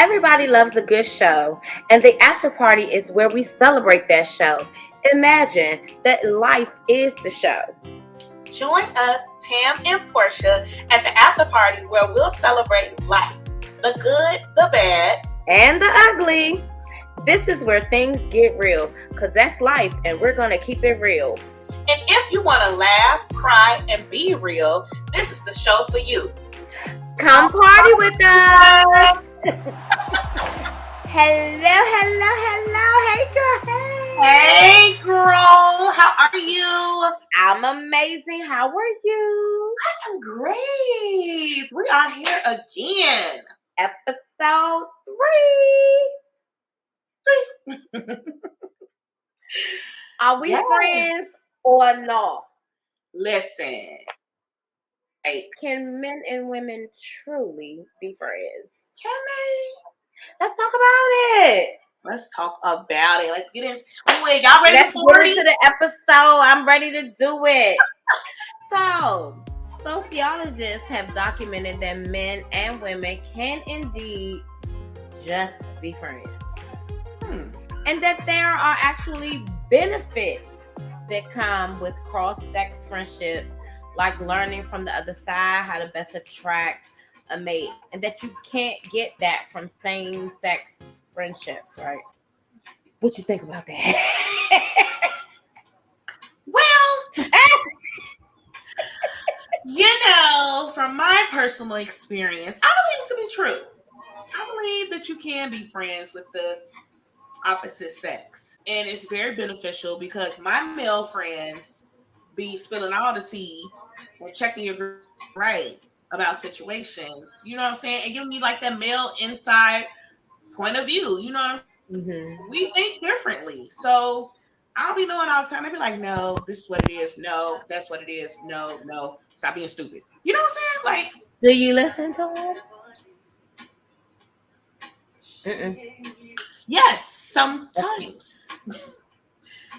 Everybody loves a good show, and the after party is where we celebrate that show. Imagine that life is the show. Join us, Tam and Porschia, at the after party where we'll celebrate life, the good, the bad, and the ugly. This is where things get real, because that's life, and we're going to keep it real. And if you want to laugh, cry, and be real, this is the show for you. Come party with us. Hello. Hey, girl. Hey, girl. How are you? I'm amazing. How are you? I am great. We are here again. Episode 3. Are we friends or no? Listen. Can men and women truly be friends? Can they? Let's talk about it. Let's talk about it. Let's get into it. Y'all ready Let's to party? get into the episode. I'm ready to do it. So, sociologists have documented that men and women can indeed just be friends. And that there are actually benefits that come with cross-sex friendships, like learning from the other side how to best attract a mate, and that you can't get that from same-sex friendships, right? What you think about that? Well, from my personal experience, I believe it to be true. I believe that you can be friends with the opposite sex, and it's very beneficial because my male friends be spilling all the tea and checking your right about situations, you know what I'm saying, and giving me like that male inside point of view, you know what I'm saying? We think differently, so I'll be knowing all the time. I'll be like, no, this is what it is, no, that's what it is, no, stop being stupid, you know what I'm saying? Like, do you listen to him? Yes, sometimes.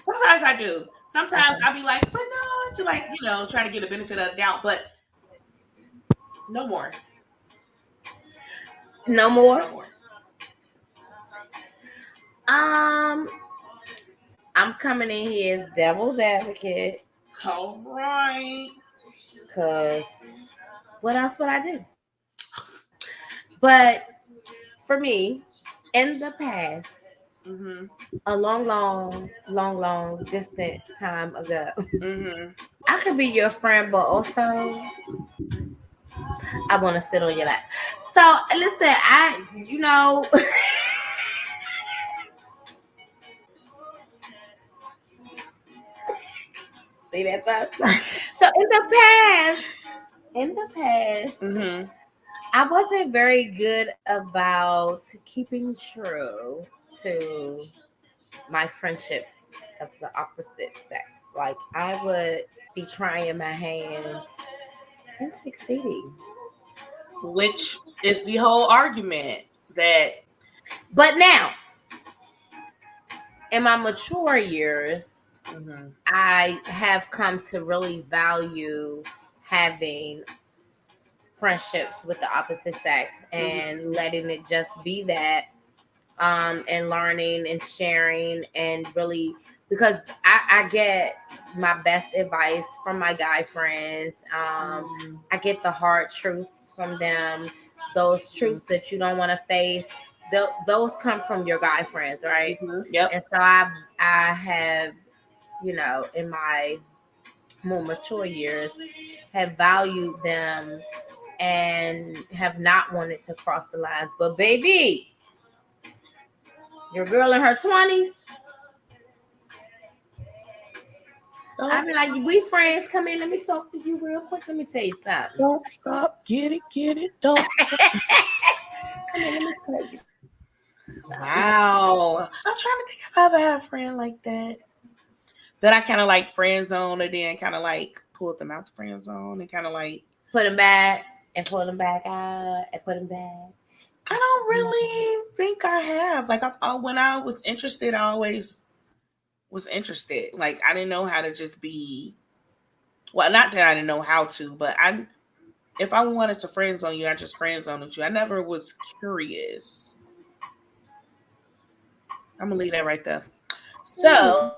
Sometimes I do. Sometimes I'll be like, but no, to like, trying to get the benefit of the doubt, but no more. No more? I'm coming in here as devil's advocate. All right. Because what else would I do? But for me, in the past, a long distant time ago, I could be your friend, but also I want to sit on your lap. So listen, see that time? So in the past, I wasn't very good about keeping true to my friendships of the opposite sex. Like, I would be trying my hand and succeeding. Which is the whole argument that... But now, in my mature years, I have come to really value having friendships with the opposite sex and letting it just be that, and learning and sharing, and really, because I get my best advice from my guy friends. I get the hard truths from them, those truths that you don't want to face. Those come from your guy friends, right? Yep. And so I have, in my more mature years, have valued them and have not wanted to cross the lines. But baby, your girl in her 20s, I mean, like, we friends, come in, let me talk to you real quick. Let me tell you something. Don't stop, get it, don't stop. Come in, let me tell you something. Wow. I'm trying to think if I ever had a friend like that I kind of like friend zone, and then kind of like pulled them out the friend zone and kind of like put them back and pull them back out and put them back. I don't really think I have. Like, when I was interested, I always was interested. Like, I didn't know how to just be. Well, not that I didn't know how to, but if I wanted to friend zone you, I just friend zoned you. I never was curious I'm gonna leave that right there. So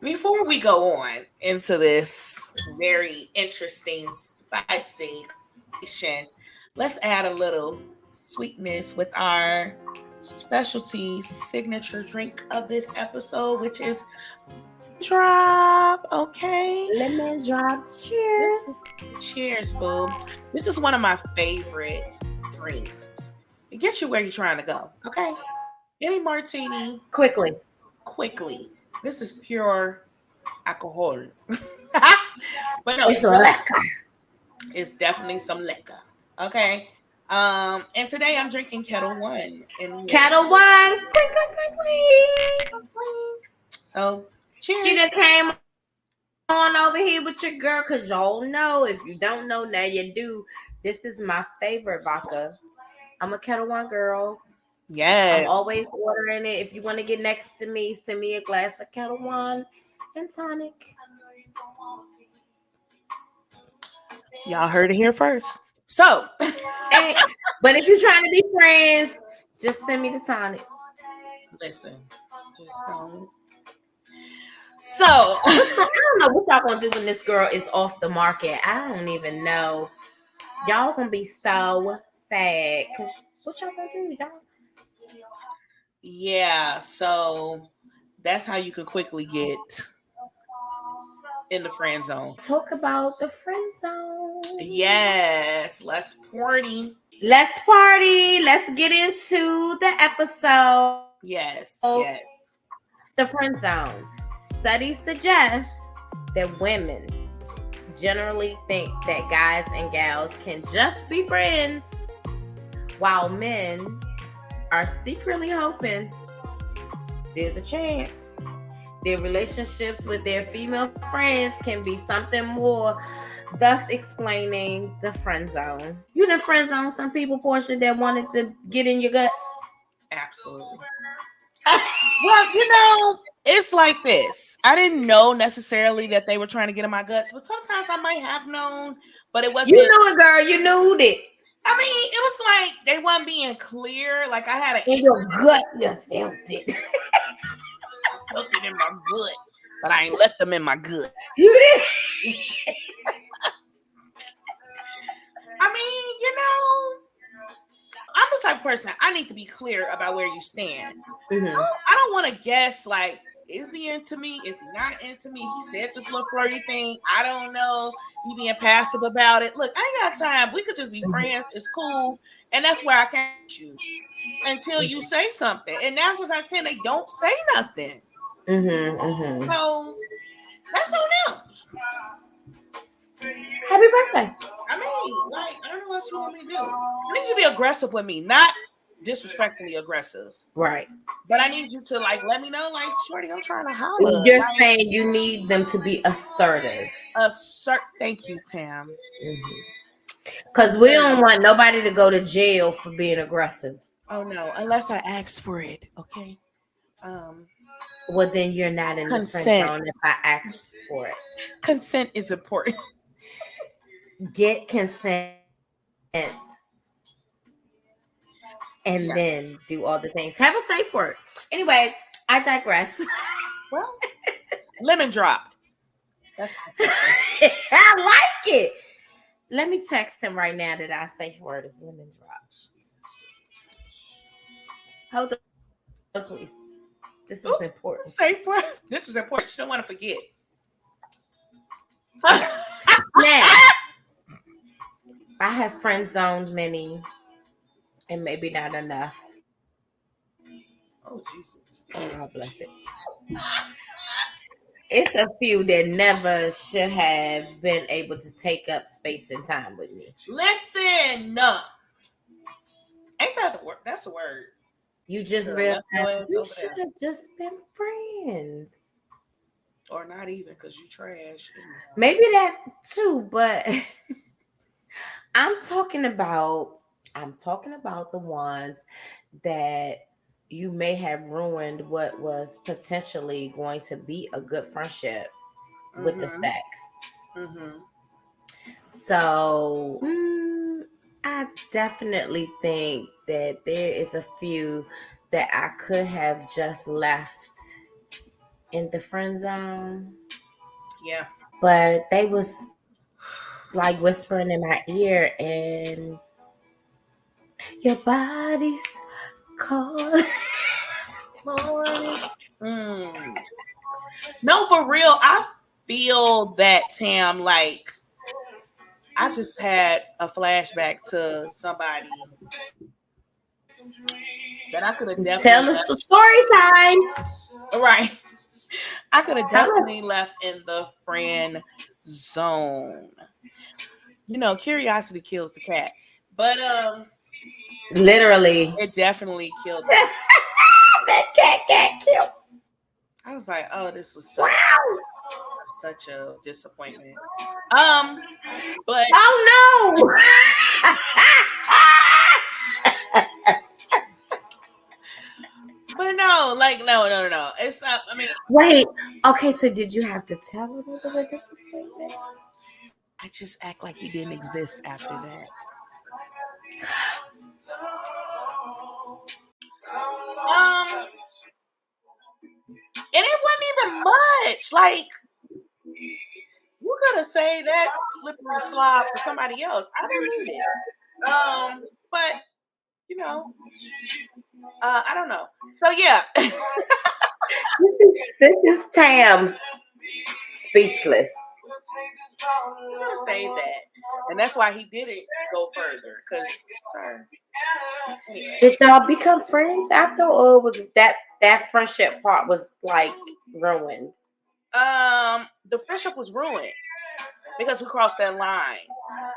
before we go on into this very interesting, spicy conversation, let's add a little sweetness with our specialty signature drink of this episode, which is drop. Okay. Lemon drops. Cheers. Cheers, boo. This is one of my favorite drinks. It gets you where you're trying to go. Okay. Any martini Quickly. quickly. This is pure alcohol. But no, It's lekker. it's definitely some liquor. Okay. And today I'm drinking Kettle One. Kettle One. Clink, clink, clink, clink. So cheers. She done came on over here with your girl, because y'all know. If you don't know, now you do. This is my favorite vodka. I'm a Kettle One girl. Yes. I'm always ordering it. If you want to get next to me, send me a glass of Kettle One and tonic. Y'all heard it here first. So, but if you're trying to be friends, just send me the tonic. Listen, just don't. So, I don't know what y'all gonna do when this girl is off the market. I don't even know. Y'all gonna be so sad. Cause what y'all gonna do, y'all? Yeah, so that's how you can quickly get in the friend zone. Talk about the friend zone. Yes, let's party. Let's party. Let's get into the episode. Yes. The friend zone. Studies suggest that women generally think that guys and gals can just be friends, while men are secretly hoping there's a chance their relationships with their female friends can be something more, thus explaining the friend zone. You done friend zone some people, Portia, that wanted to get in your guts? Absolutely. Well, it's like this. I didn't know necessarily that they were trying to get in my guts, but sometimes I might have known, but it wasn't. You knew it, girl. You knew it. I mean, it was like they weren't being clear. Like I had in your gut, you felt it. Felt it in my gut, but I ain't let them in my gut. You did. I mean, I'm the type of person, I need to be clear about where you stand. Mm-hmm. I don't want to guess, like, is he into me? Is he not into me? He said this little flirty thing. I don't know. He being passive about it. Look, I ain't got time. We could just be friends. It's cool. And that's where I catch you until you say something. And 9 times out of 10, they don't say nothing. So that's on them. Happy birthday. I mean, like, I don't know what else you want me to do. You need to be aggressive with me, not disrespectfully aggressive. Right. But I need you to, like, let me know, like, shorty, I'm trying to holler. You're like, saying you need them to be assertive. Thank you, Tam. Because we don't want nobody to go to jail for being aggressive. Oh, no, unless I ask for it, okay? Well, then you're not in the friend zone if I ask for it. Consent is important. Get consent and then do all the things. Have a safe word. Anyway, I digress. Well, lemon drop. That's I like it. Let me text him right now that our safe word is lemon drop. Hold on, please. This is important. Safe word. This is important. You don't want to forget. Now, I have friend zoned many, and maybe not enough. Oh, Jesus. Oh, God bless it. It's a few that never should have been able to take up space and time with me. Listen, no. Ain't that the word? That's the word. You just realized we should have just been friends. Or not even, because you trash. Maybe that too, but I'm talking about the ones that you may have ruined what was potentially going to be a good friendship with the sex. So I definitely think that there is a few that I could have just left in the friend zone. Yeah. But they was like whispering in my ear, and your body's calling. Mm. No, for real. I feel that, Tam. Like, I just had a flashback to somebody that I could have definitely Tell us left. the story time. Right. I could have Tell us. definitely left in the friend zone. Curiosity kills the cat. But Literally. it definitely killed the cat. That cat got killed. I was like, oh, this was Wow. such a disappointment. But Oh no. but no, like no. It's I mean, Wait. Okay, so did you have to tell him it was a disappointment? I just act like he didn't exist after that. And it wasn't even much. Like, you could have said that slippery slob to somebody else. I didn't need it. But I don't know. So yeah. This is Tam. Speechless. You could have saved that. And that's why he didn't go further. Because, sir. Anyway. Did y'all become friends after, or was that friendship part was like ruined? The friendship was ruined because we crossed that line.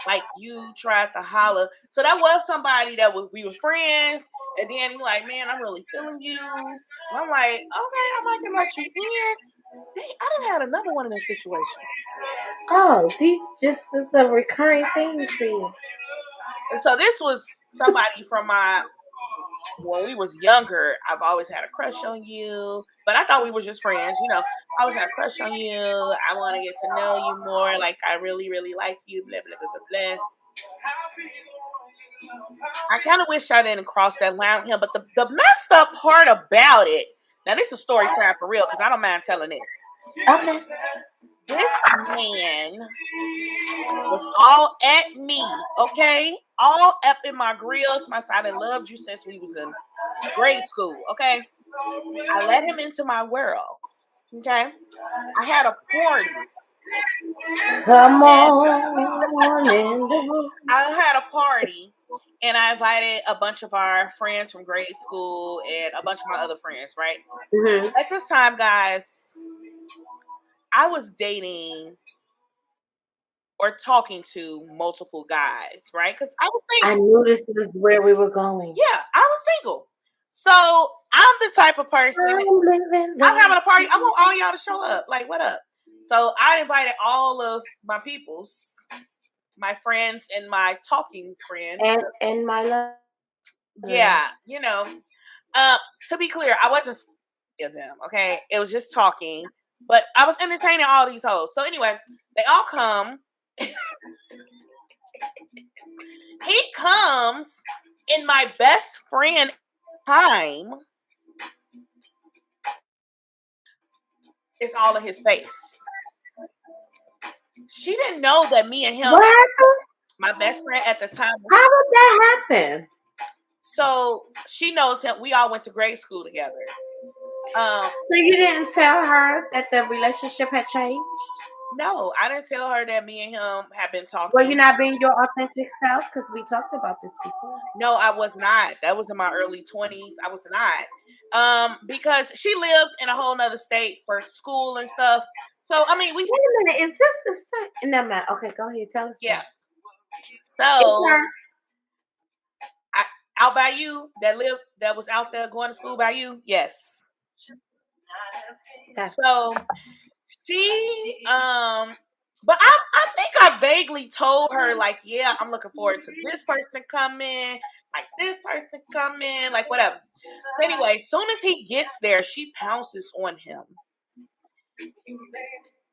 Like, you tried to holler. So that was somebody that we were friends, and then he like, man, I'm really feeling you. And I'm like, okay, I might can let you in. Dang, I done had another one in this situation. Oh, these just is a recurring thing for you. And so this was somebody from when we was younger. I've always had a crush on you, but I thought we were just friends. I always had a crush on you. I want to get to know you more. Like, I really, really like you. Blah blah blah blah blah. I kind of wish I didn't cross that line with him, but the messed up part about it. Now, this is story time for real, because I don't mind telling this. Okay. This man was all at me, okay? All up in my grills. My side, I loved you since we was in grade school, okay? I let him into my world, okay? I had a party. Come on in the room. I had a party, and I invited a bunch of our friends from grade school and a bunch of my other friends, right? Mm-hmm. At this time, guys, I was dating or talking to multiple guys, right? Because I was I single. knew this was where we were going. Yeah, I was single. So I'm the type of person, I'm having a party. I want all y'all to show up. Like, what up? So I invited all of my peoples, my friends and my talking friends. And my love. Yeah, to be clear, I wasn't of them, okay? It was just talking. But I was entertaining all these hoes. So anyway, they all come. He comes in my best friend time. It's all of his face. She didn't know that me and him, What happened? my best friend at the time. How did that happen? So she knows him. We all went to grade school together. So you didn't tell her that the relationship had changed? No, I didn't tell her that me and him had been talking. Were you not being your authentic self? Because we talked about this before. No, I was not. That was in my early 20s. I was not. Because she lived in a whole nother state for school and stuff. So, I mean, Wait a minute. Is this the same? No, man. Okay, go ahead. Tell us. Yeah. So, out by you, that was out there going to school by you? Yes. So, she, but I think I vaguely told her, like, yeah, I'm looking forward to this person coming, like this person coming, like whatever. So anyway, as soon as he gets there, she pounces on him.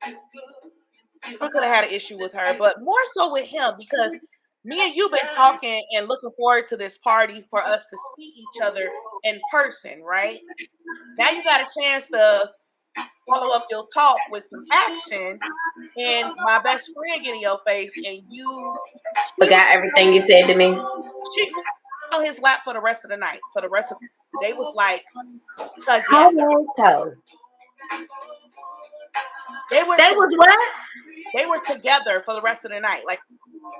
I could have had an issue with her, but more so with him because Me and you been talking and looking forward to this party for us to see each other in person, right? Now you got a chance to follow up your talk with some action, and my best friend get in your face, and she was Forgot everything you said to me. she was on his lap for the rest of the night. For the rest of they was like How together. long so? They were They was what? they were together for the rest of the night, like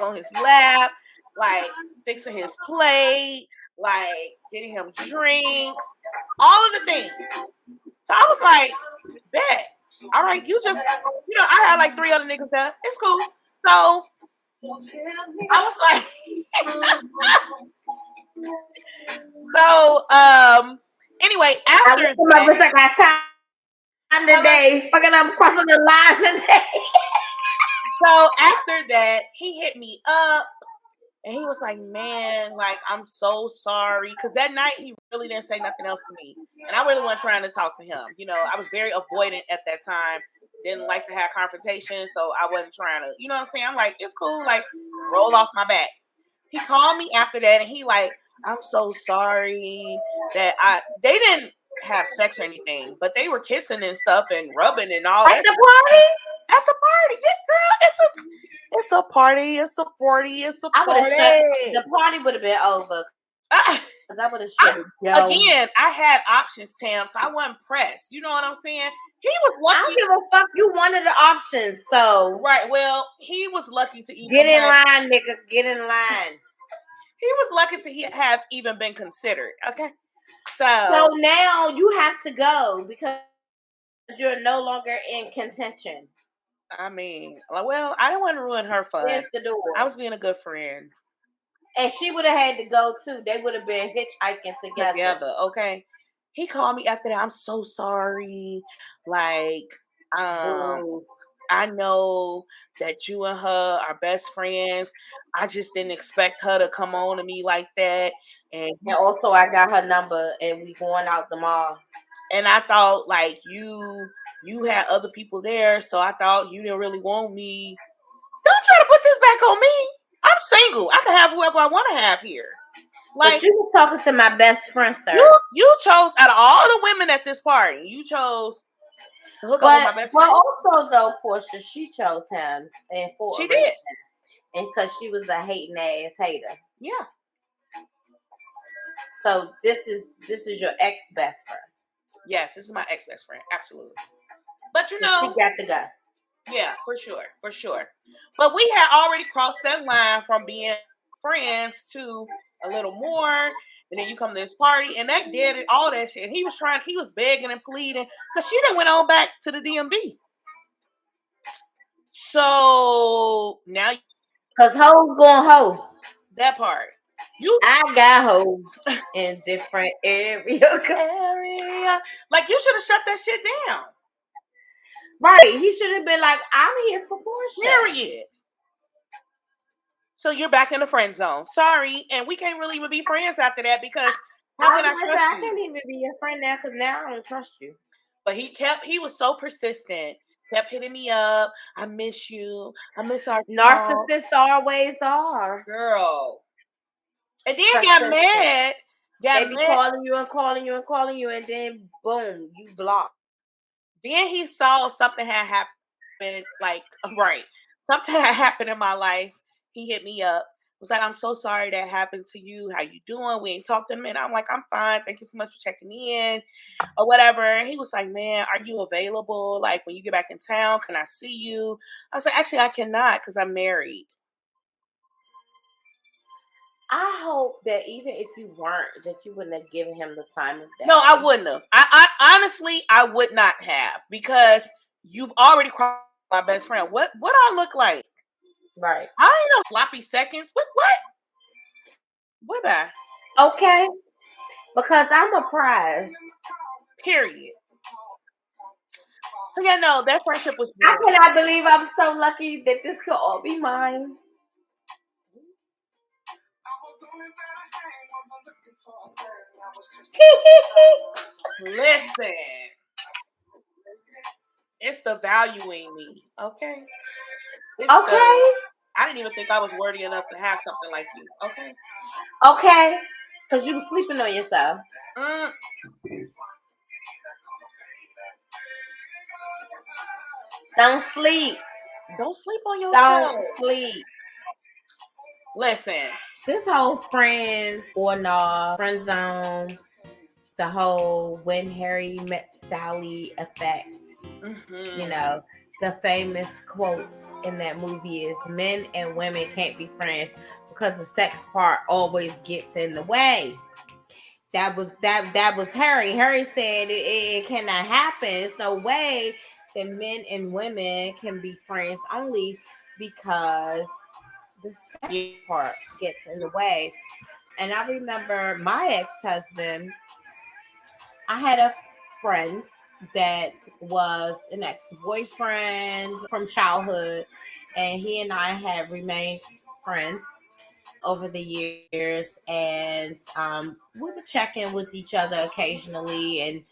on his lap, like fixing his plate, like getting him drinks, all of the things. So I was like, bet. All right, I had like 3 other niggas there. It's cool. So I was like, so anyway, after that, I got time today. Fucking I'm crossing the line today. so after that, he hit me up. And he was like, man, like, I'm so sorry. Because that night, he really didn't say nothing else to me. And I really wasn't trying to talk to him. I was very avoidant at that time. Didn't like to have confrontation. So I wasn't trying to, you know what I'm saying? I'm like, it's cool. Like, roll off my back. He called me after that. And he like, I'm so sorry that they didn't have sex or anything. But they were kissing and stuff and rubbing and all that. At the party? At the party. Yeah, girl, it's a party. It's a party. It's a party. The party would have been over. Because I would have shut Again, I had options, Tam, so I wasn't pressed. You know what I'm saying? He was lucky. I don't give a fuck. You wanted the options, so. Right, well, he was lucky to even get in line, nigga. Get in line. He was lucky to have even been considered, okay? So now you have to go because you're no longer in contention. I mean, well, I didn't want to ruin her fun. Where's the door? I was being a good friend. And she would have had to go too. They would have been hitchhiking together. Okay. He called me after that. I'm so sorry. Like, I know that you and her are best friends. I just didn't expect her to come on to me like that. And also, I got her number, and we going out the mall. And I thought, like, you had other people there, so I thought you didn't really want me. Don't try to put this back on me. I'm single. I can have whoever I want to have here. Like, but you were talking to my best friend, sir. You chose, out of all the women at this party, you chose to hook up with my best friend. But also, though, Portia, she chose him. And she did. And because she was a hating ass hater. Yeah. So this is your ex best friend. Yes, this is my ex best friend. Absolutely. But she got to go. Yeah, for sure. But we had already crossed that line from being friends to a little more, and then you come to this party, and that did it, all that shit. And he was begging and pleading because she done went on back to the DMV. So now, because hoe going hoe. That part. I got hoes in different areas. Like, you should have shut that shit down. Right. He should have been like, I'm here for Portia. Period. So you're back in the friend zone. Sorry. And we can't really even be friends after that because how can I trust you? I can't even be your friend now because now I don't trust you. But he was so persistent. Kept hitting me up. I miss you. I miss our narcissists always are. Girl. And then got mad. They be calling you and calling you and calling you, and then boom, you block. Then he saw something had happened, like, right. Something had happened in my life. He hit me up. Was like, I'm so sorry that happened to you. How you doing? We ain't talked in a minute. I'm like, I'm fine. Thank you so much for checking in or whatever. And he was like, man, are you available? Like, when you get back in town, can I see you? I was like, actually, I cannot because I'm married. I hope that even if you weren't, that you wouldn't have given him the time of day. No, I wouldn't have. I honestly, I would not have because you've already crossed my best friend. What I look like? Right. I ain't no sloppy seconds. What? What bye? Okay. Because I'm a prize. Period. So yeah, no, that friendship was weird. I cannot believe I'm so lucky that this could all be mine. Listen, it's the valuing me, okay? Okay. I didn't even think I was worthy enough to have something like you. Okay. Okay, because you was sleeping on yourself. Don't sleep. Don't sleep on yourself. Don't sleep. Listen. This whole friends or nah, friend zone, the whole when Harry met Sally effect. Mm-hmm. You know, the famous quotes in that movie is men and women can't be friends because the sex part always gets in the way. That was Harry. Harry said it cannot happen. It's no way that men and women can be friends only because the sex part gets in the way. And I remember my ex-husband, I had a friend that was an ex-boyfriend from childhood, and he and I have remained friends over the years, and we would check in with each other occasionally. And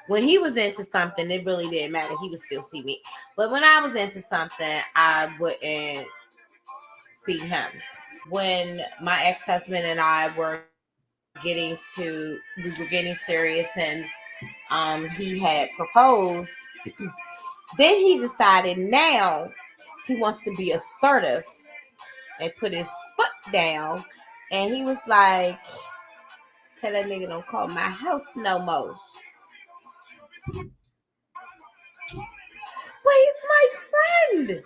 when he was into something, it really didn't matter. He would still see me. But when I was into something, I wouldn't see him. When my ex-husband and I were getting serious, and he had proposed, then he decided now he wants to be assertive and put his foot down, and he was like, tell that nigga don't call my house no more. But he's my friend.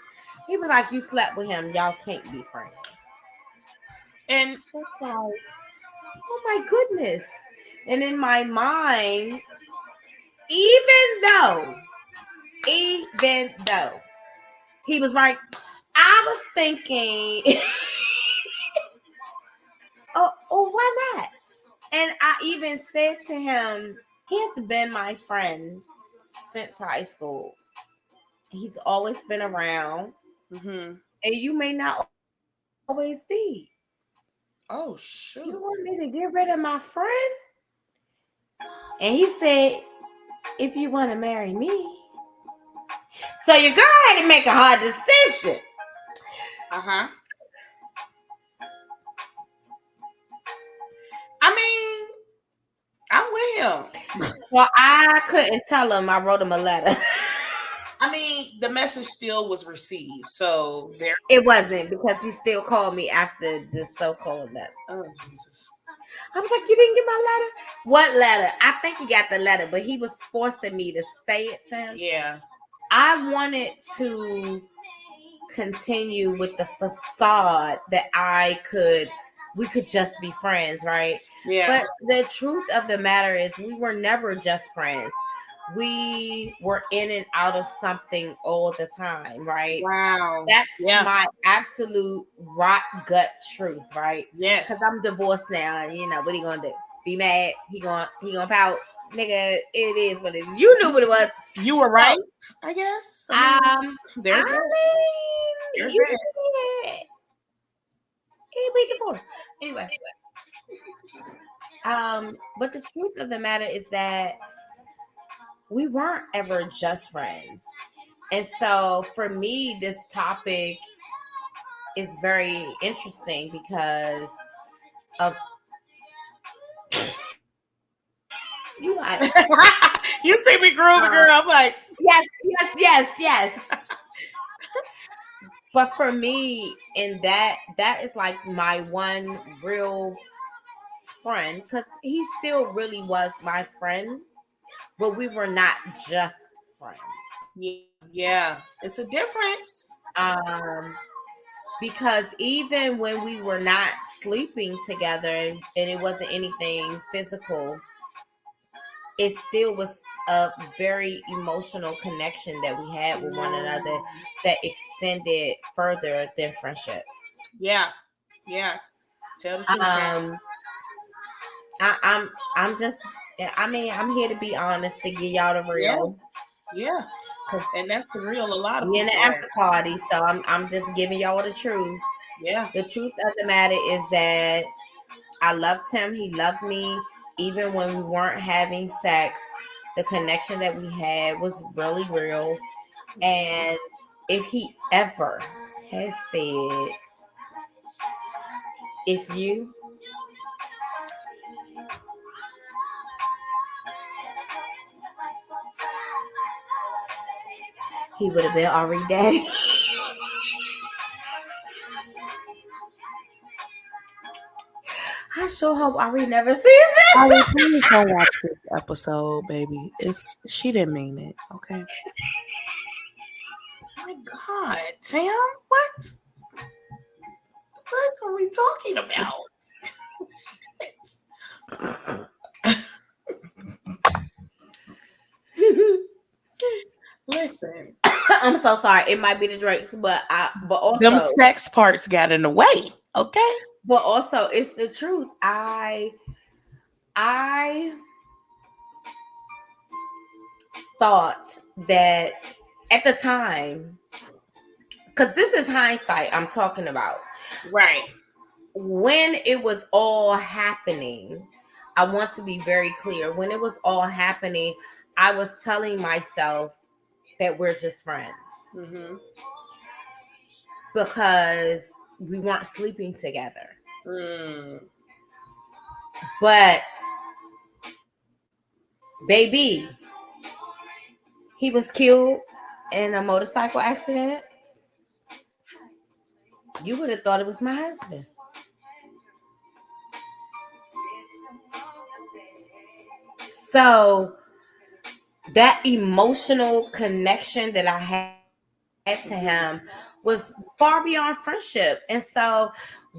He was like, you slept with him, y'all can't be friends. And it's like, oh my goodness. And in my mind, even though he was right, I was thinking, oh, why not? And I even said to him, he has been my friend since high school. He's always been around. Mm-hmm. And you may not always be. Oh, shoot. You want me to get rid of my friend? And he said, if you want to marry me. So your girl had to make a hard decision. Uh-huh. I mean, I'm with him. Well, I couldn't tell him. I wrote him a letter. I mean, the message still was received, so there. It wasn't, because he still called me after the so-called letter. Oh, Jesus. I was like, you didn't get my letter? What letter? I think he got the letter, but he was forcing me to say it to him. Yeah. I wanted to continue with the facade that we could just be friends, right? Yeah. But the truth of the matter is we were never just friends. We were in and out of something all the time, right? Wow. That's my absolute rock gut truth, right? Yes. Because I'm divorced now, and what he gonna do? Be mad? He gonna pout? Nigga, it is what it is. You knew what it was. You were right, I guess. There's that. We divorced. Anyway. But the truth of the matter is that we weren't ever just friends. And so for me, this topic is very interesting because of you like you see me grooving, girl. I'm like, yes. But for me, in that is like my one real friend, because he still really was my friend, but we were not just friends. Yeah, it's a difference. Because even when we were not sleeping together and it wasn't anything physical, it still was a very emotional connection that we had with one another that extended further than friendship. Yeah. Tell the truth. I'm just, I mean, I'm here to be honest, to give y'all the real. Yeah. And that's the real. A lot of me in the after party, so I'm just giving y'all the truth. Yeah. The truth of the matter is that I loved him. He loved me. Even when we weren't having sex, the connection that we had was really real. And if he ever has said, it's you, he would have been already daddy. I sure hope Ari never sees this. Ari, please don't watch this episode, baby. She didn't mean it, okay? My God, Tam, what? What are we talking about? Listen, I'm so sorry. It might be the drinks, but them also, sex parts got in the way, okay? but also, it's the truth. I thought that at the time, because this is hindsight I'm talking about. Right. When it was all happening, I want to be very clear. When it was all happening, I was telling myself that we're just friends. Mm-hmm. Because we weren't sleeping together. Mm. But baby, he was killed in a motorcycle accident. You would have thought it was my husband. So that emotional connection that I had to him was far beyond friendship. And so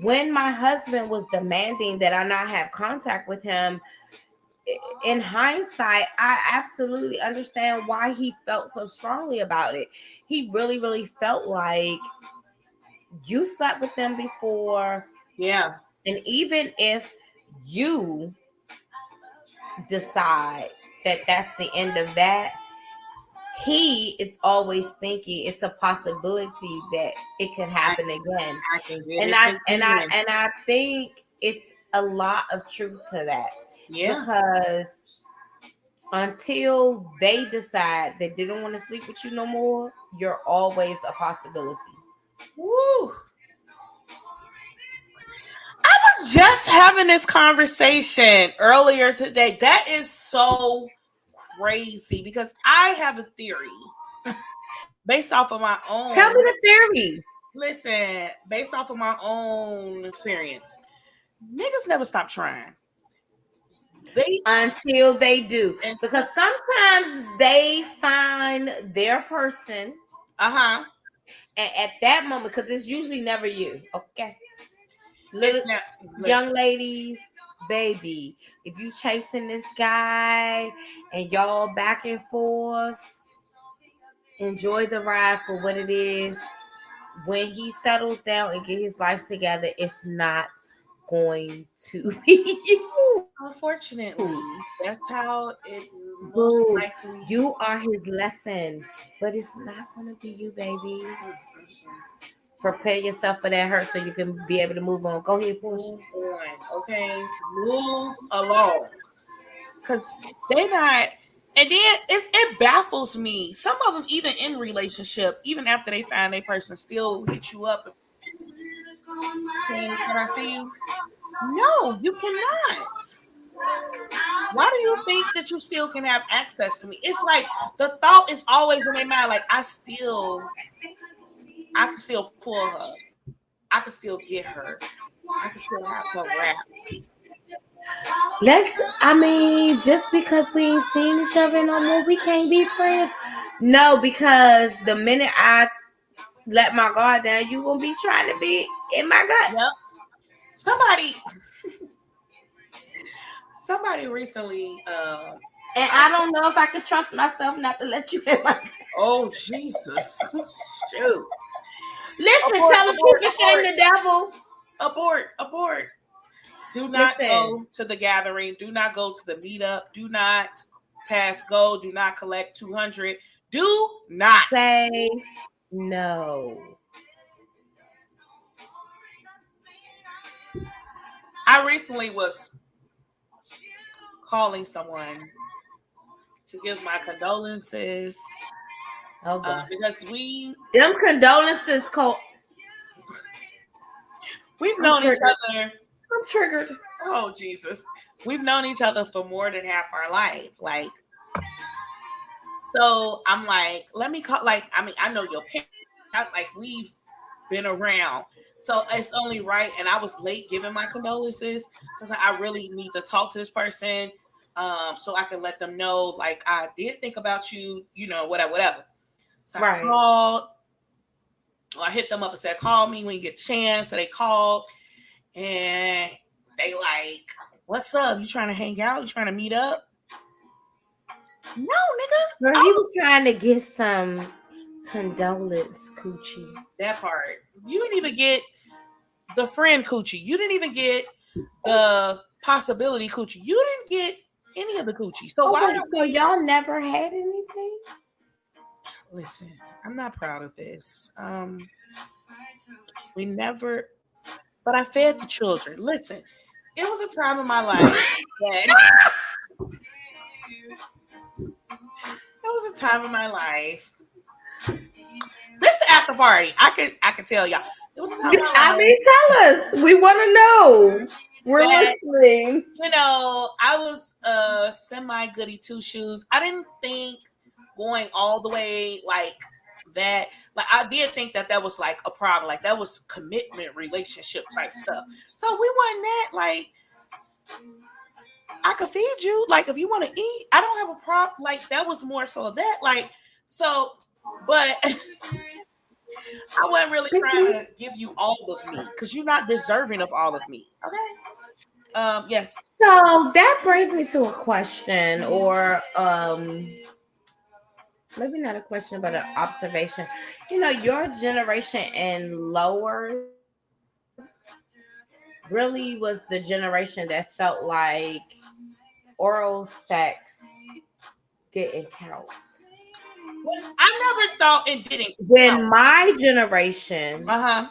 when my husband was demanding that I not have contact with him, in hindsight, I absolutely understand why he felt so strongly about it. He really, really felt like you slept with them before. Yeah. And even if you decide that that's the end of that, he is always thinking it's a possibility that it could happen again. I can get And it again. I think it's a lot of truth to that. Yeah. Because until they decide that they don't want to sleep with you no more, you're always a possibility. Woo. I was just having this conversation earlier today. That is so crazy because I have a theory based off of my own. Tell me the theory. Listen, based off of my own experience, niggas never stop trying. Until they do. Because sometimes they find their person. Uh-huh. And at that moment, because it's usually never you. Okay. It's not, young ladies, baby, if you chasing this guy and y'all back and forth, enjoy the ride for what it is. When he settles down and get his life together, it's not going to be you. Unfortunately, that's how it most Boo, likely. you are his lesson, but it's not going to be you, baby. Prepare yourself for that hurt so you can be able to move on. Go ahead, Portia. Move on, okay? Move along. Because they not, and then it baffles me. Some of them, even in relationship, even after they find their person, still hit you up. Can I see you? No, you cannot. Why do you think that you still can have access to me? It's like the thought is always in their mind, like I can still pull her. I can still get her. I can still have her rap. Just because we ain't seen each other no more, we can't be friends. No, because the minute I let my guard down, you gonna be trying to be in my guts. Yep. Somebody recently, and I don't know if I can trust myself not to let you in my guts. Oh Jesus! Shoot! Listen, tell the people shame the devil. Abort. Do not go to the gathering. Do not go to the meetup. Do not pass go. Do not collect 200. Do not say no. I recently was calling someone to give my condolences Oh boy. Because Them condolences, Cole. we've I'm known each triggered. other. I'm triggered. Oh Jesus, we've known each other for more than half our life. Like, so I'm like, let me call. Like, I mean, I know your parents. Like, we've been around, so it's only right. And I was late giving my condolences, so I was like, I really need to talk to this person, so I can let them know, like, I did think about you, whatever, whatever. So I Right. called. I hit them up and said, call me when you get a chance. So they called, and they like, what's up? You trying to hang out? You trying to meet up? No, nigga. Girl, he was trying to get some condolence coochie. That part. You didn't even get the friend coochie. You didn't even get the possibility coochie. You didn't get any of the coochie. So why are So we? y'all never had anything? Listen, I'm not proud of this. We never, but I fed the children. Listen, it was a time in my life that it was a time in my life. This the after party. I can tell y'all. It was a time in my I life mean, tell us. We want to know. We're that, listening. I was semi goody two shoes. I didn't think going all the way like that. Like, I did think that was like a problem. Like, that was commitment relationship type stuff. So we wasn't that like, I could feed you. Like, if you want to eat, I don't have a problem. Like, that was more so that. Like, so, but I wasn't really trying to give you all of me because you're not deserving of all of me. Okay. Yes. So that brings me to a question, or maybe not a question, but an observation. Your generation and lower really was the generation that felt like oral sex didn't count. I never thought it didn't count. When my generation Uh-huh.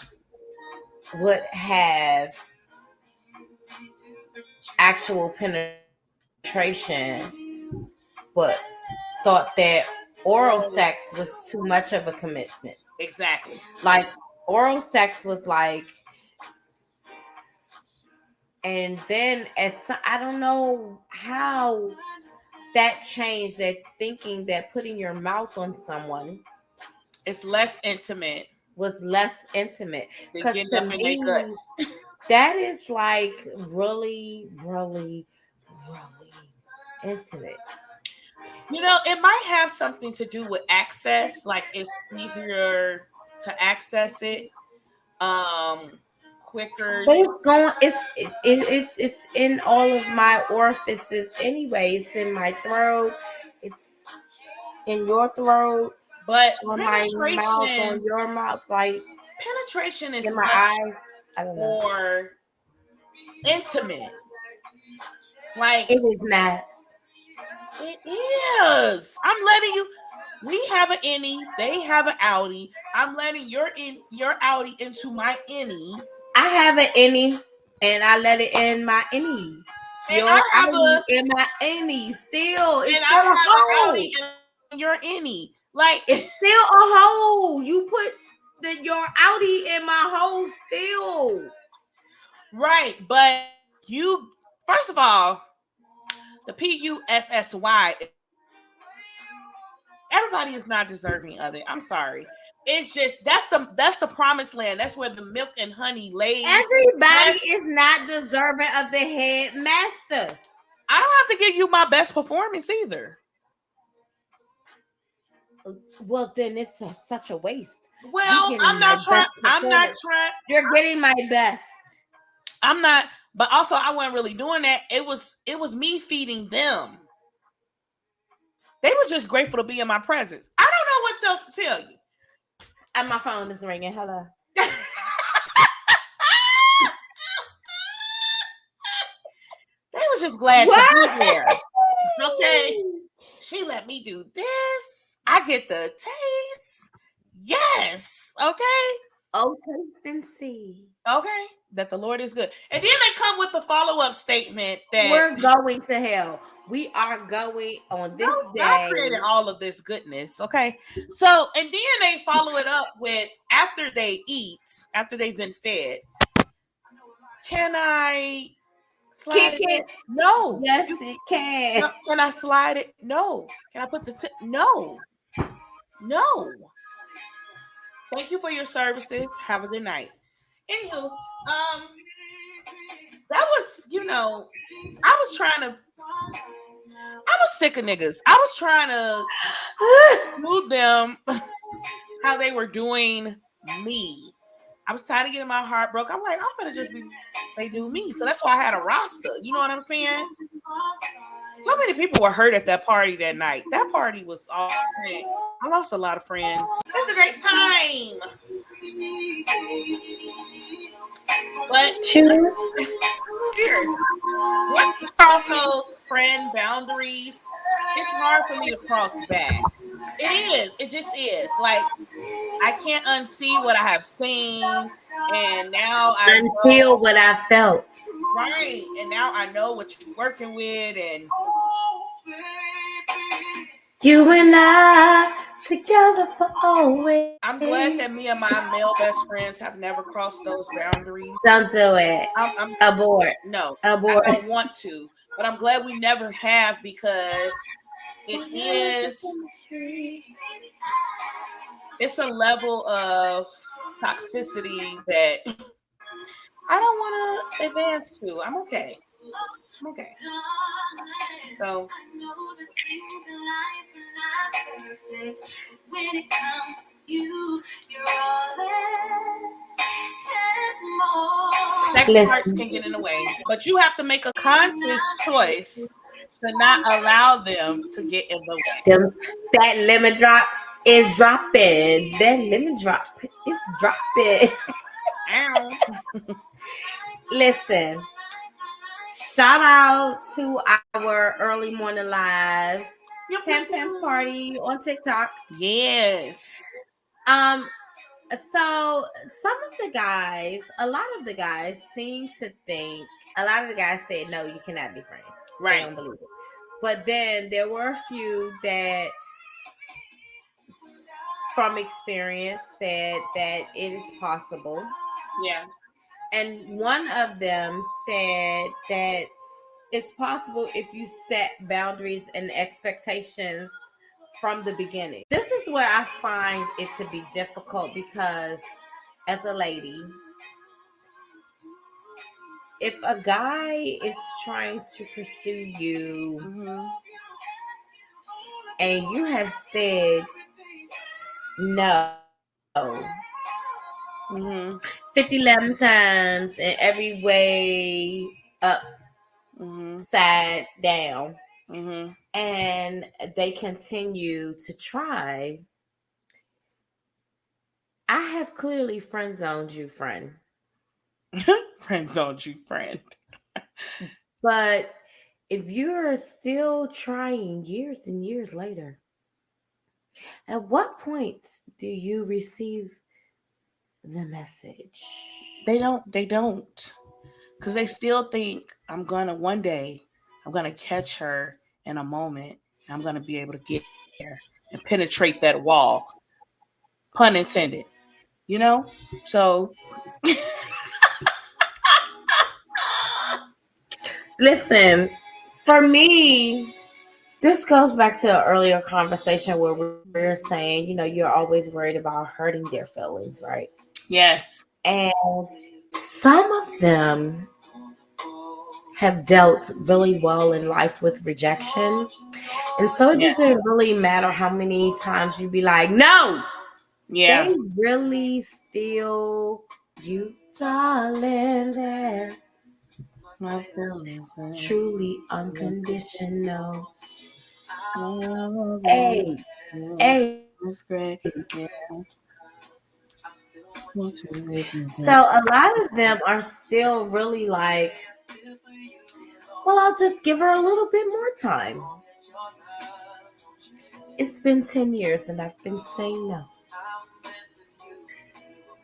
would have actual penetration, but thought that oral sex was too much of a commitment. Exactly. Like, oral sex was like, and then I don't know how that changed, that thinking that putting your mouth on someone It's less intimate was less intimate. than Because getting to up in their me, guts. that is like really, really, really intimate. It might have something to do with access. Like, it's easier to access it. Quicker But to, it's in all of my orifices anyway. It's in my throat. It's in your throat, but on my mouth, on your mouth, like penetration is in my much eyes. I don't know. more intimate. Like, It is not. it is. I'm letting you. We have an innie. They have an outie. I'm letting your outie into my innie, I have an innie, and I let it in my innie. and Your I have outie in my innie. Still, it's and still a I have an hole. outie in your innie. Like, It's still a hole. You put your outie in my hole still. right, but you, first of all, the PUSSY. Everybody is not deserving of it. I'm sorry. It's just that's the promised land. That's where the milk and honey lays. Everybody is not deserving of the headmaster. I don't have to give you my best performance either. Well, then it's such a waste. Well, I'm not trying. You're getting my best. I'm not. But also, I wasn't really doing that. It was me feeding them. They were just grateful to be in my presence. I don't know what else to tell you. And my phone is ringing. Hello. They were just glad to be there. Okay. She let me do this. I get the taste. Yes. Okay. Oh, taste and see. Okay. That the Lord is good. And then they come with the follow-up statement that we're going to hell. We are going on this God day. created all of this goodness, okay? So, and then they follow it up with after they eat, after they've been fed. Can I slide Kick it in? it. No. Yes, it can. No. Can I slide it? No. Can I put the tip? No. No. Thank you for your services. Have a good night. Anywho, that was, I was trying to. I was sick of niggas. I was trying to do them how they were doing me. I was tired of getting my heart broke. I'm like, I'm gonna just be they do me. So that's why I had a roster. You know what I'm saying? So many people were hurt at that party that night. That party was all I lost a lot of friends. It was a great time. But Cheers. cheers. Once you cross those friend boundaries, it's hard for me to cross back. It is. It just is. Like I can't unsee what I have seen, and now I Until what I felt. right, and now I know what you're working with, and you and I together for always. I'm glad that me and my male best friends have never crossed those boundaries. Don't do it. I'm abort. No, abort. I don't want to, but I'm glad we never have because it's a level of toxicity that I don't want to advance to. I'm okay. So when it comes to you, you're all and more. Sex parts can get in the way, but you have to make a conscious choice to not allow them to get in the way. That lemon drop is dropping. That lemon drop is dropping. Ow. Listen, shout out to our early morning lives. Tam Party on TikTok. Yes. So some of the guys, a lot of the guys seem to think, a lot of the guys said, no, you cannot be friends. Right. They don't believe it. But then there were a few that, from experience, said that it is possible. Yeah. And one of them said that it's possible if you set boundaries and expectations from the beginning. This is where I find it to be difficult because as a lady, if a guy is trying to pursue you and you have said no 50 11 times in every way, up, side, down, and they continue to try, I have clearly friend zoned you, friend. Friend zoned you, friend. But if you're still trying years and years later, at what point do you receive the message? They don't. Because they still think one day, I'm going to catch her in a moment. And I'm going to be able to get there and penetrate that wall. Pun intended. You know? So. Listen, for me, this goes back to an earlier conversation where we're saying, you're always worried about hurting their feelings, right? Yes. And some of them have dealt really well in life with rejection. And so it doesn't really matter how many times you be like, no. Yeah. They really still you, darling, there. My feelings truly unconditional. Hey. That's great. Yeah. So a lot of them are still really like, well, I'll just give her a little bit more time. It's been 10 years and I've been saying no.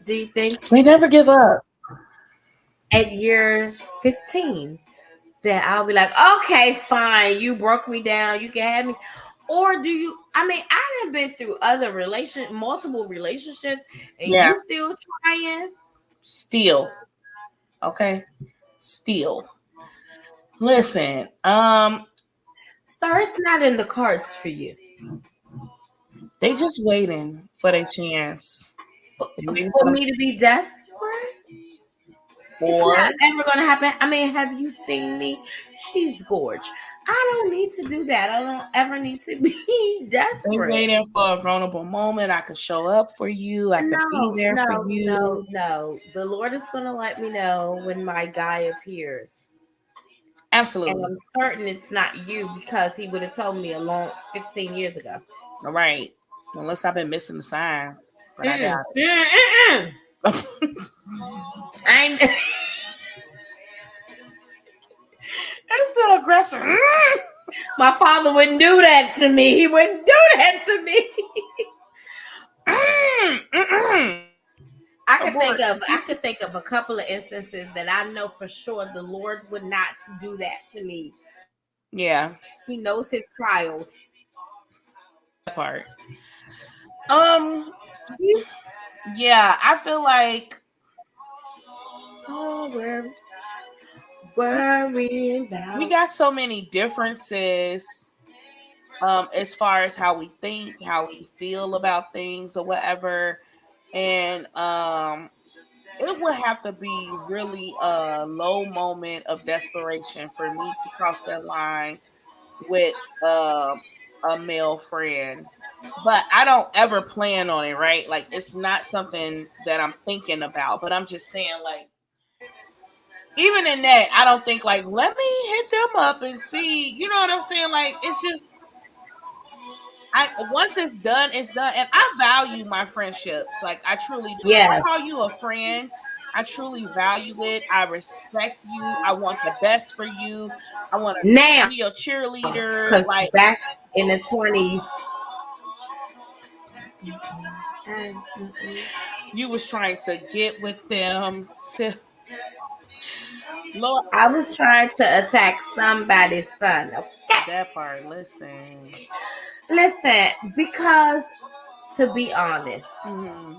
Do you think they never give up? At year 15, then I'll be like, okay, fine, you broke me down, you can have me. Or do you? I mean, I have been through multiple relationships, and Yeah. you still trying. Still. Okay. Still. Listen, So it's not in the cards for you. they just waiting for their chance. For, They waiting for for them, me to be desperate, it's or not ever going to happen. I mean, have you seen me? She's gorgeous. I don't need to do that. I don't ever need to be they desperate. waiting for a vulnerable moment. I could show up for you. I could be No, there for no, no, you. no. The Lord is going to let me know when my guy appears. And Absolutely. I'm certain it's not you because he would have told me a long 15 years ago. All right. Unless I've been missing the signs, but I Mm, doubt mm, mm, mm. it. I'm It's still aggressive. my father wouldn't do that to me. He wouldn't do that to me. Abort. I could think of a couple of instances that I know for sure the Lord would not do that to me. Yeah, He knows his child. that part. Um, yeah, I feel like Oh, we're we, worrying we about. got so many differences as far as how we think, how we feel about things or whatever. And it would have to be really a low moment of desperation for me to cross that line with a male friend. But I don't ever plan on it, right? Like it's not something that I'm thinking about, but I'm just saying like even in that, I don't think like let me hit them up and see, you know what I'm saying? Like it's just I once it's done, it's done. And I value my friendships. Like I truly do. If Yes. I call you a friend, I truly value it. I respect you. I want the best for you. I want to Now, be your cheerleader. because Like back in the 20s, you was trying to get with them. Lord, I was trying to attack somebody's son. Okay. that part. Listen. Listen, because to be honest, Hmm.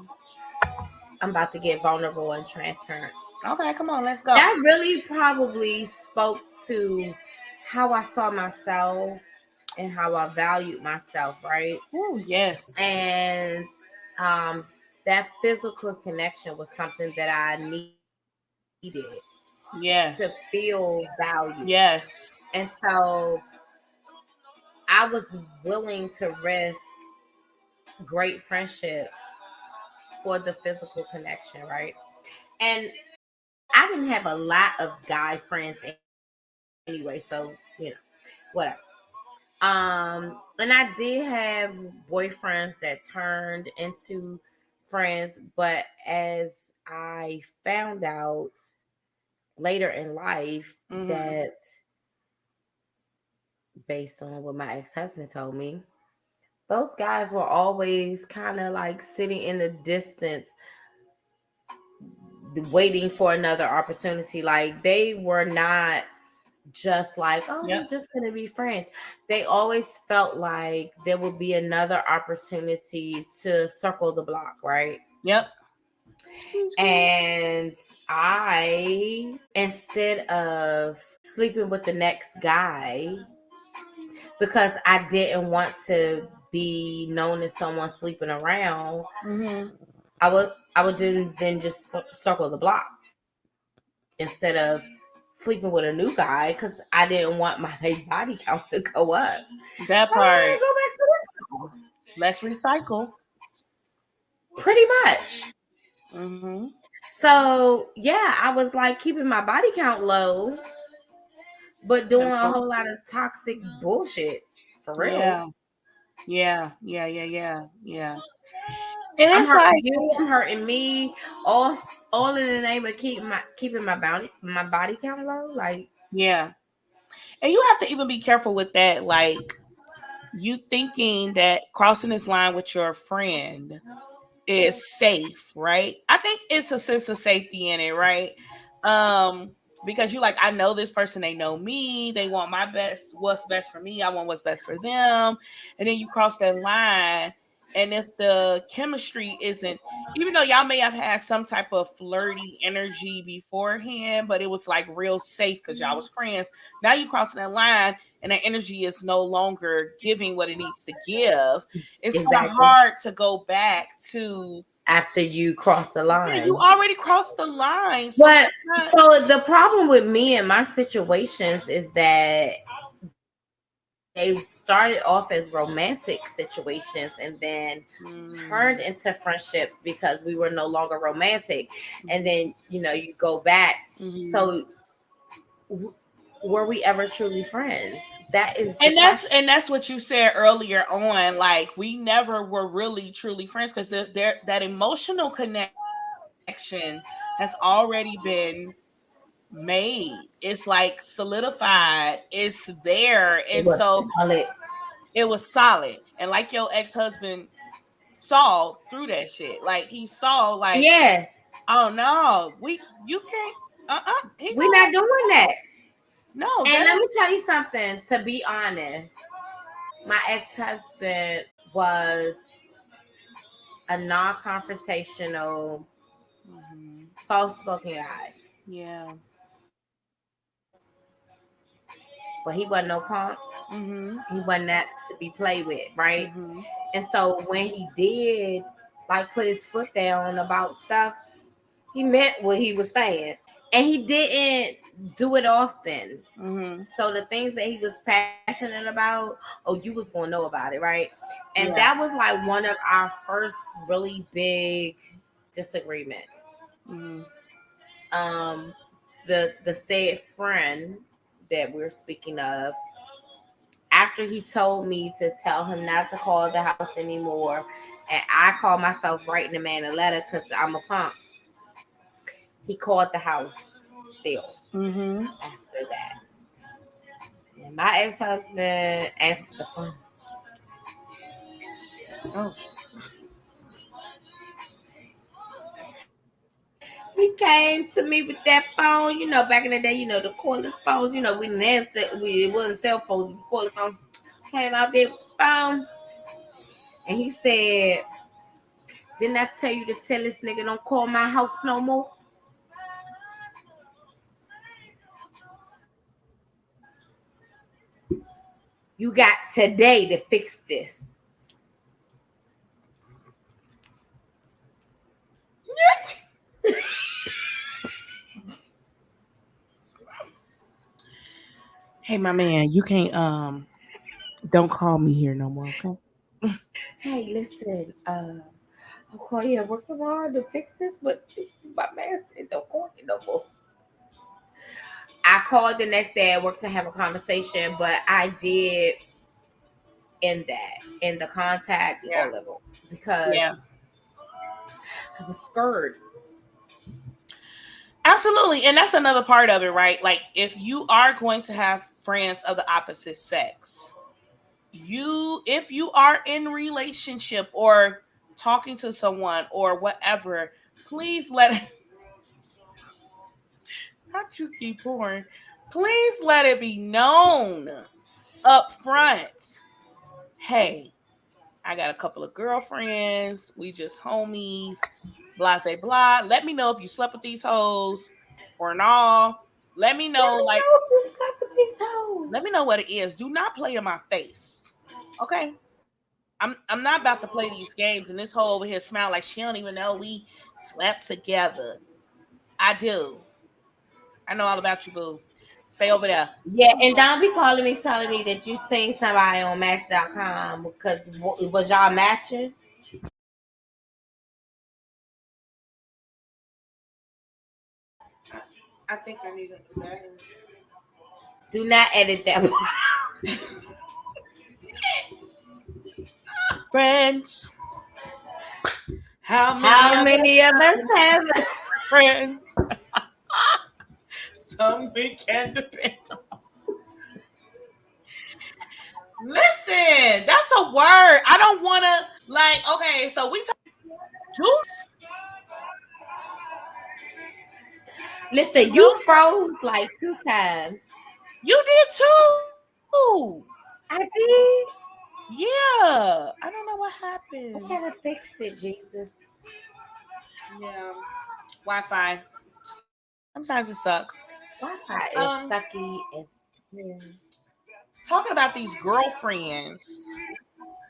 I'm about to get vulnerable and transparent. Okay, come on, let's go. That really probably spoke to how I saw myself and how I valued myself, right? Oh yes, And um, that physical connection was something that I needed to yeah, feel valued. yes, And so I was willing to risk great friendships for the physical connection, right? And I didn't have a lot of guy friends anyway, so whatever. And I did have boyfriends that turned into friends, but as I found out later in life hmm, that based on what my ex-husband told me, those guys were always kind of like sitting in the distance waiting for another opportunity. Like they were not just like, oh, yep, we're just going to be friends. They always felt like there would be another opportunity to circle the block, right? yep. And I, instead of sleeping with the next guy, because I didn't want to be known as someone sleeping around, Hmm. I would then just circle the block instead of sleeping with a new guy because I didn't want my body count to go up. So That I part. go back to this one. Let's recycle. Pretty much. Hmm. So yeah, I was like keeping my body count low, but doing a Simple. whole lot of toxic bullshit for real. Yeah, yeah. And I'm it's hurting like, you. I'm hurting me. All all in the name of keeping my body count low. Like yeah. And you have to even be careful with that. Like, you thinking that crossing this line with your friend is safe, right? I think it's a sense of safety in it, right? Um, because you like, I know this person, they know me, they want my best, what's best for me, I want what's best for them, and then you cross that line, and if the chemistry isn't, even though y'all may have had some type of flirty energy beforehand, but it was like real safe because y'all was friends, now you crossing that line and that energy is no longer giving what it needs to give. It's kind of Exactly. hard to go back to After you cross the yeah, you line. already crossed the line. So But so the problem with me and my situations is that they started off as romantic situations and then turned into friendships because we were no longer romantic. And then, you go back. So were we ever truly friends? That is the question. and that's what you said earlier on. Like, we never were really truly friends because that emotional connection has already been made. It's like solidified. It's there, It and was so solid. it was solid. And like your ex-husband saw through that shit. Like, he saw, like, Yeah. oh no, you can't. We're not doing that. No, And that let me tell you something, to be honest. My ex-husband was a non-confrontational, soft-spoken guy. Yeah. But he wasn't no punk. He wasn't that to be played with, right? And so when he did, like, put his foot down about stuff, he meant what he was saying. And he didn't do it often. So the things that he was passionate about, oh, you was gonna know about it, right? And that was like one of our first really big disagreements. The said friend that we're speaking of, after he told me to tell him not to call the house anymore, and I called myself writing the man a letter because I'm a punk, he called the house still after that. And my ex-husband answered the phone. Oh. He came to me with that phone, back in the day, the cordless phones, we didn't answer, it wasn't cell phones, cordless phone. Came out there with the phone, and he said, "Didn't I tell you to tell this nigga don't call my house no more?" You got today to fix this. Hey, my man, you can't don't call me here no more, okay? Hey, listen, I'll call you at work tomorrow to fix this, but my man said don't call me no more. I called the next day at work to have a conversation, but I did end that, in the contact, all of them, because I was scared. Absolutely. And that's another part of it, right? Like, if you are going to have friends of the opposite sex, if you are in relationship or talking to someone or whatever, please not you keep pouring. Please let it be known up front. Hey, I got a couple of girlfriends. We just homies. Blah, blah, blah. Let me know if you slept with these hoes or not. Let me know, like, You slept with these hoes. let me know what it is. Do not play in my face. Okay? I'm not about to play these games, and this hoe over here smile like she don't even know we slept together. I do. I know all about you, boo. Stay over there. Yeah, and don't be calling me telling me that you seen somebody on Match.com because was y'all matching? I think I need to do that. Do not edit that one. Friends. How many of us have? friends? Some we can depend on. Listen, that's a word. I don't want to, like, okay, so we talk juice. Listen, you froze like 2 times. You did too. I did. Yeah. I don't know what I happened. gotta fix it, Jesus. Yeah. Wi-Fi. Sometimes it sucks. Wi-Fi is Um, sucky as talking about these girlfriends.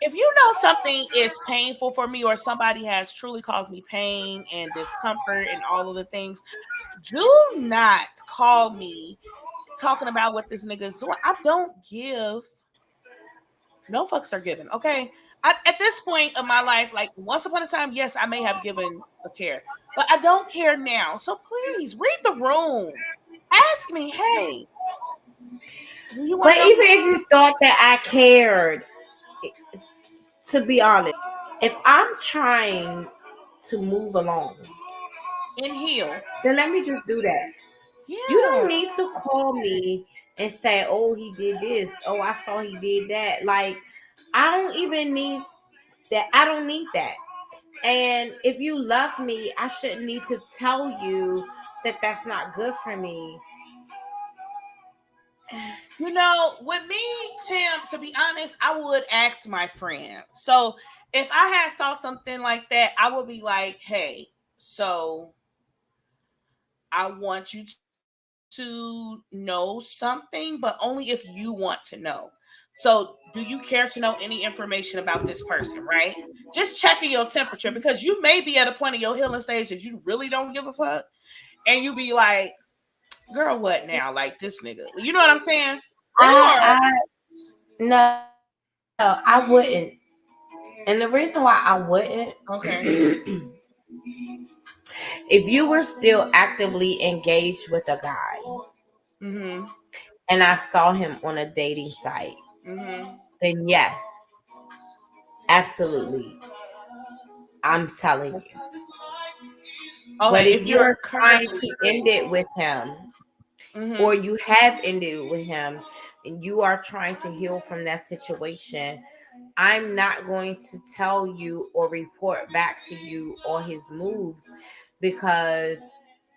If you know something is painful for me or somebody has truly caused me pain and discomfort and all of the things, do not call me talking about what this nigga is doing. I don't give no fucks are given. Okay. At this point of my life, like once upon a time, yes, I may have given a care, but I don't care now. So please read the room. Ask me, hey, do you want But to know even if you thought that I cared, to be honest, if I'm trying to move along, and heal? then let me just do that. You don't Yeah. need to call me and say, "Oh, he did this. Oh, I saw he did that." Like, I don't even need that. I don't need that. And if you love me, I shouldn't need to tell you that that's not good for me. You know, with me, Tim, to be honest, I would ask my friend. So if I had saw something like that, I would be like, hey, so I want you to know something, but only if you want to know. So, do you care to know any information about this person, right? Just checking your temperature because you may be at a point in your healing stage that you really don't give a fuck. And you be like, girl, what now? Like this nigga. You know what I'm saying? Or, I no, I wouldn't. And the reason why I wouldn't, okay. if you were still actively engaged with a guy Mm-hmm. and I saw him on a dating site, Mm-hmm. then yes, absolutely, I'm telling you. But Okay, if if you're you're trying currently to end dating. it with him, or Mm-hmm. you have ended it with him, and you are trying to heal from that situation, I'm not going to tell you or report back to you all his moves because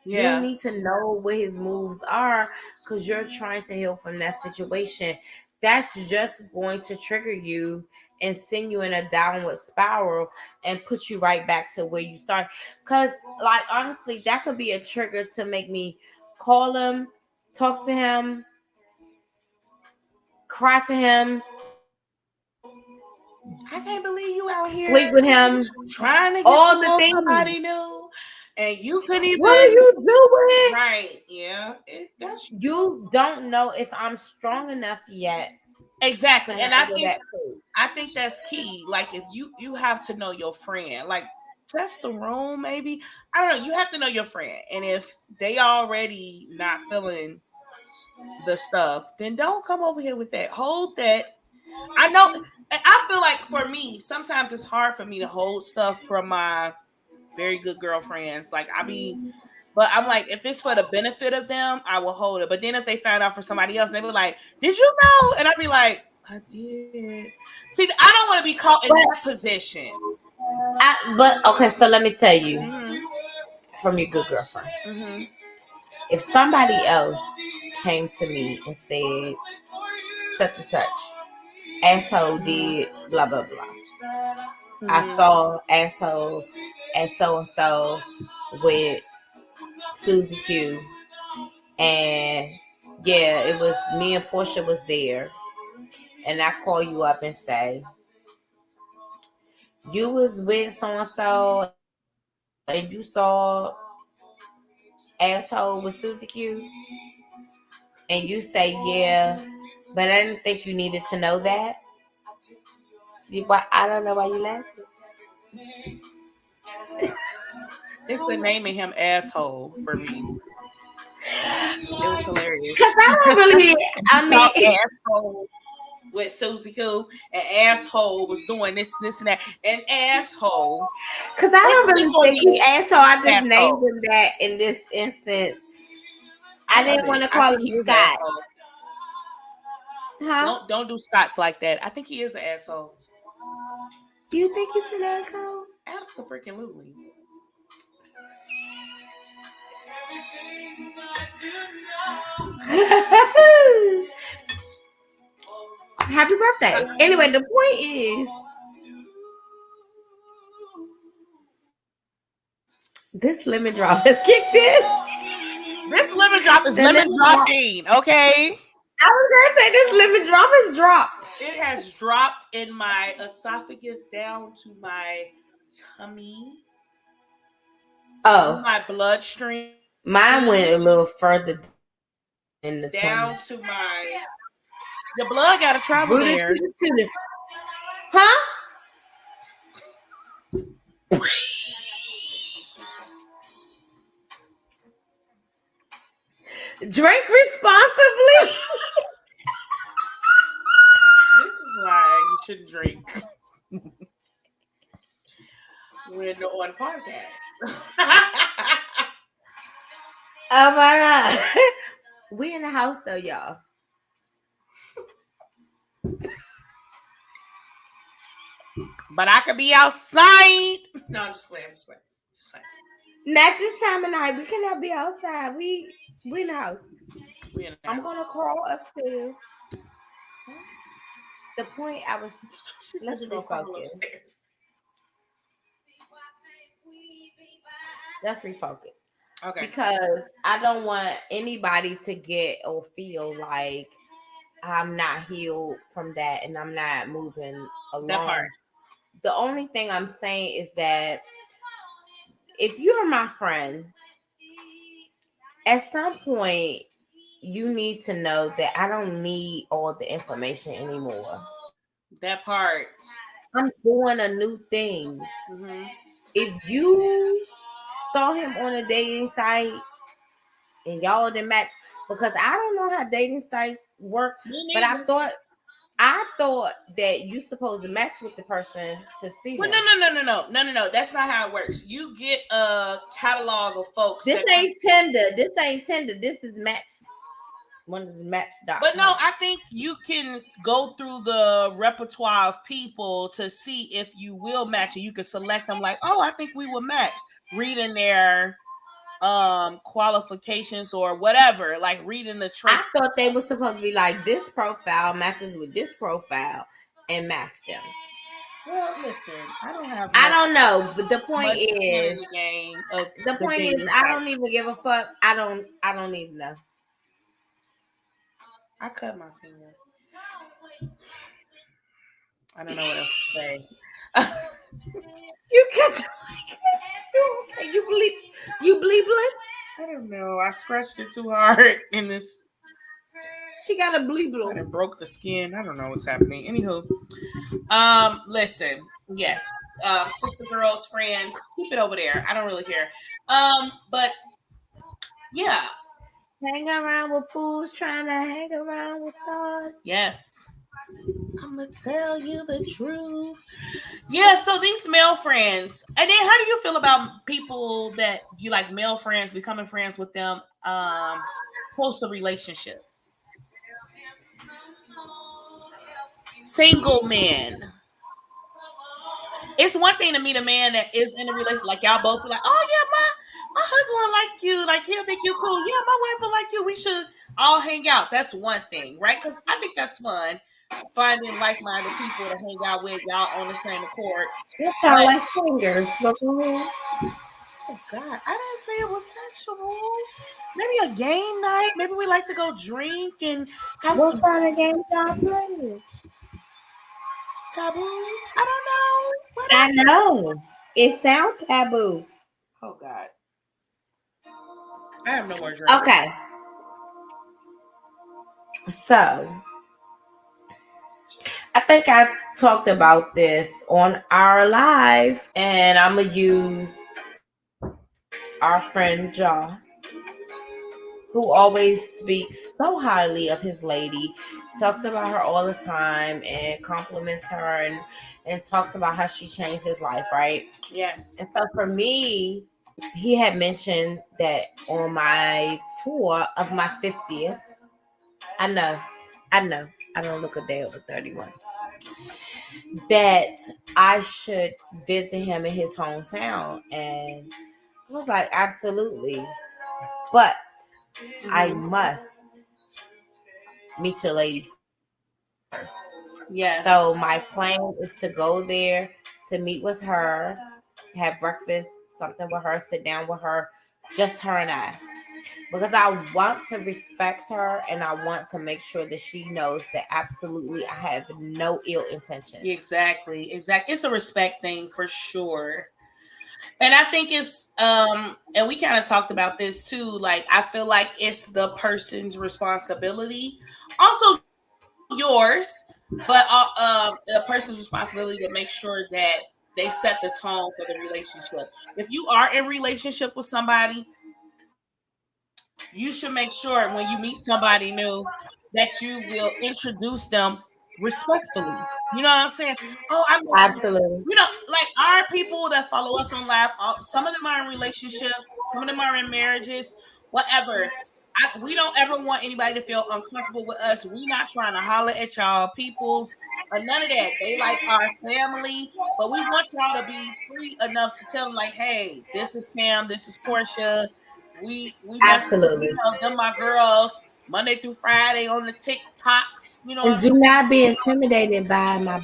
you Yeah. need to know what his moves are because you're trying to heal from that situation. That's just going to trigger you and send you in a downward spiral and put you right back to where you start. Because, like, honestly, that could be a trigger to make me call him, talk to him, cry to him, I can't believe you out sleep with here him, trying to get to all the know things. somebody new and you couldn't What are even. you doing? Right. Yeah. That's You don't know if I'm strong enough yet to exactly. And I handle think that too. I think that's key. Like if you have to know your friend. Like test the room, maybe. I don't know. You have to know your friend. And if they already not feeling the stuff, then don't come over here with that. Hold that. I know. I feel like for me, sometimes it's hard for me to hold stuff from my very good girlfriends. Like but I'm like, if it's for the benefit of them, I will hold it. But then if they found out for somebody else, they be like, "Did you know?" And I'd be like, "I did." See, I don't want to be caught in But that position. okay, so let me tell you Mm-hmm. from your good girlfriend. Mm-hmm. If somebody else came to me and said such and such, asshole Mm-hmm. did blah blah blah. I Mm-hmm. saw asshole at so and so with Susie Q, and yeah, it was me and Portia was there, and I call you up and say you was with so and so, and you saw asshole with Susie Q, and you say yeah, but I didn't think you needed to know that. I don't know why you laughed. It's the naming him asshole for me. It was Cause hilarious. I don't really. I Y'all mean, asshole with Susie Q, and asshole was doing this, and that, and asshole. cause I don't Emphasis really on think he the asshole. I just named asshole. him that in this instance. I I love didn't want it. to I call think him he is an Scott. asshole. Huh? Don't do Scots like that. I think he is an asshole. Do you think he's an asshole? Absolutely. Happy birthday. Anyway, the point is, this lemon drop has kicked in. This lemon drop is lemon dropping, okay? I was gonna say this lemon drop has dropped. It has dropped in my esophagus down to my tummy. Oh, my bloodstream. Mine went a little further in the down tummy. To my. The blood got to travel Rooted there. To the, huh? Drink responsibly. This is why you shouldn't drink when on podcast. Oh my God. We in the house though, y'all. But I could be outside. No, I'm just playing. Just playing. Not this time of night. We cannot be outside. We in the house. I'm gonna crawl upstairs. The point I was. Let's refocus. Let's refocus. Okay. Because I don't want anybody to get or feel like I'm not healed from that and I'm not moving along. That part. The only thing I'm saying is that if you're my friend, at some point you need to know that I don't need all the information anymore. That part. I'm doing a new thing. Mm-hmm. If you saw him on a dating site and y'all didn't match, because I don't know how dating sites work, but I thought that you supposed to match with the person to see them. No. That's not how it works. You get a catalog of folks. This ain't Tinder. This is Match. One of the Match.com. But no, I think you can go through the repertoire of people to see if you will match, and you can select them like, oh, I think we will match. Reading their qualifications or whatever, like reading the traits. I thought they were supposed to be like, this profile matches with this profile and match them. Well, listen, I don't know, but the point is, I don't even give a fuck. I don't even know. I cut my finger. I don't know what else to say. You cut you bleep? I don't know. I scratched it too hard in this. She got a bleep. It broke the skin. I don't know what's happening. Anywho, listen. Yes, sister girls, friends, keep it over there. I don't really care. But yeah. Hang around with fools trying to hang around with stars. Yes. I'm going to tell you the truth. Yeah, so these male friends. And then how do you feel about people that you like, male friends, becoming friends with them post a relationship? Single men. It's one thing to meet a man that is in a relationship, like y'all both be like, oh yeah, my husband like you, like he'll think you cool. Yeah, my wife will like you. We should all hang out. That's one thing, right? Because I think that's fun, finding like-minded people to hang out with, y'all on the same accord. That sounds like swingers. Oh God, I didn't say it was sexual. Maybe a game night. Maybe we like to go drink and have what kind of game y'all playing? Taboo? I don't know. I know. It sounds taboo. Oh God. I have no more drink. Okay. So I think I talked about this on our live, and I'm gonna use our friend Jaw, who always speaks so highly of his lady, talks about her all the time and compliments her and talks about how she changed his life, right? Yes. And so for me, he had mentioned that on my tour of my 50th, I know, I don't look a day over 31, that I should visit him in his hometown. And I was like, absolutely. But I must meet your lady first. So Yes. my plan is to go there to meet with her, have breakfast, something with her, sit down with her, just her and I. Because I want to respect her and I want to make sure that she knows that absolutely I have no ill intentions. Exactly. It's a respect thing for sure. And I think it's and we kind of talked about this too. Like I feel like it's the person's responsibility, also yours, but the person's responsibility to make sure that they set the tone for the relationship. If you are in relationship with somebody, you should make sure when you meet somebody new that you will introduce them respectfully. You know what I'm saying? Oh, I met this. Absolutely. You know, like our people that follow us on live, some of them are in relationships, some of them are in marriages, whatever. We don't ever want anybody to feel uncomfortable with us. We not trying to holler at y'all peoples or none of that. They like our family, but we want y'all to be free enough to tell them like, hey, this is Tam, this is Portia. We mess with, Absolutely. them my girls Monday through Friday on the TikToks. You know what And I'm do saying? not be intimidated by my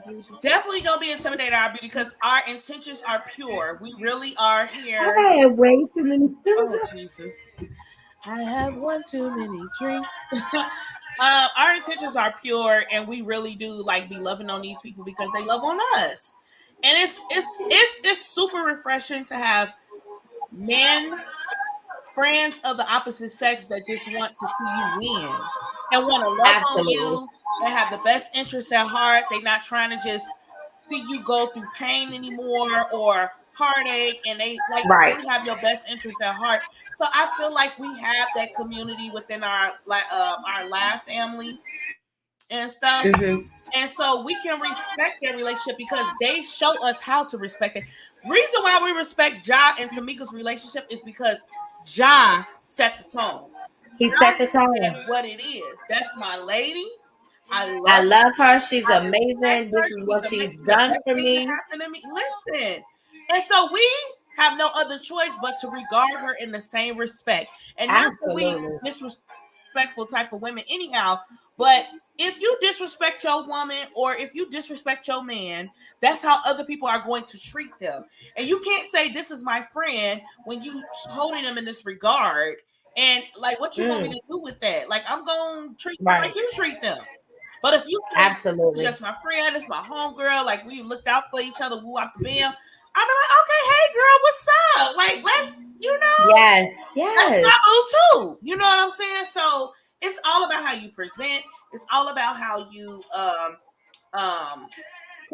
beauty. Definitely gonna be intimidated our beauty because our intentions are pure. We really are I've here. had way too many. Oh Jesus. I have one too many drinks. Our intentions are pure, and we really do like be loving on these people because they love on us. And it's super refreshing to have men, friends of the opposite sex that just want to see you win and want to love on Absolutely. you and have the best interests at heart. They're not trying to just see you go through pain anymore or heartache, and they Right. really have your best interests at heart. So I feel like we have that community within our live family and stuff. Mm-hmm. And so we can respect their relationship because they show us how to respect it. Reason why we respect Ja and Tamika's relationship is because Ja set the tone. He Ja set the said tone. what it is. That's my lady. I I love love her. She's I respect amazing. This her. is She's what the she's next done best for thing to me. happen to me. Listen. And so we have no other choice but to regard her in the same respect. And not that we Absolutely. disrespectful type of women anyhow, but if you disrespect your woman or if you disrespect your man, that's how other people are going to treat them. And you can't say this is my friend when you holding them in this regard. And like, what you want me Mm, to do with that? Like, I'm going to treat them right. like you treat them. But if you say this is Absolutely. just my friend, it's my homegirl, like we looked out for each other, woo out the bam, I'll be like, okay, hey girl, what's up? Like, Yes. let's Yes. not move too. You know what I'm saying? So it's all about how you present. It's all about how you um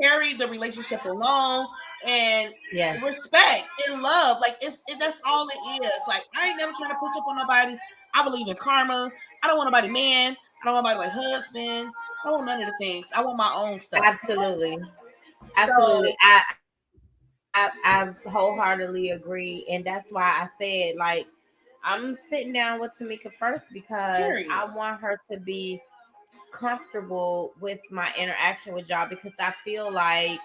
carry the relationship along and Yes. respect and love. Like that's all it is. Like I ain't never trying to push up on nobody. I believe in karma. I don't want nobody man. I don't want nobody my husband. I don't want none of the things. I want my own stuff. Absolutely. Absolutely. So I wholeheartedly agree. And that's why I said, like, I'm sitting down with Tamika first because period. I want her to be comfortable with my interaction with y'all because I feel like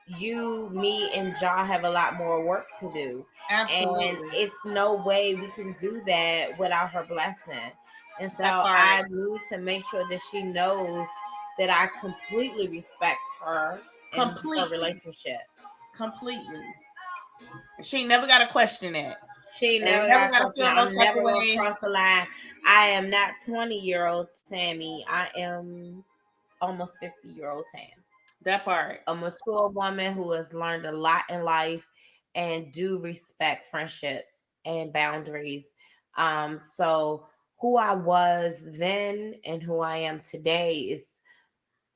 you, me, and Ja have a lot more work to do. And Absolutely. it's no way we can do that without her blessing. And so That part. I need to make sure that she knows that I completely respect her and her Completely. relationship. Completely. And she ain't never got to question that. She And never never got got to question. feel no I'm type never of gonna way. cross the line. I am not 20-year-old Tammy. I am almost 50-year-old Tam. That part. A mature woman who has learned a lot in life and do respect friendships and boundaries. So who I was then and who I am today is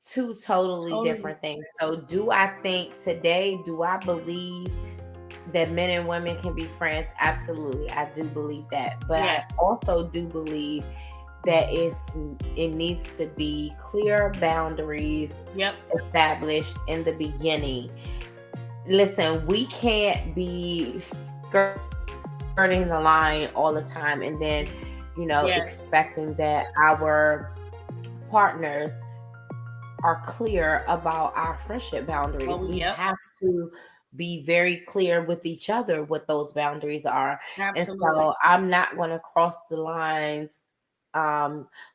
two totally Totally. different things. So do I think today, do I believe that men and women can be friends? Absolutely. I do believe that. But I Yes. also do believe that it needs to be clear boundaries Yep. established in the beginning. Listen, we can't be skirting the line all the time and then, Yes. expecting that our partners are clear about our friendship boundaries. Oh, We yep. have to be very clear with each other what those boundaries are. Absolutely. And so I'm not going to cross the lines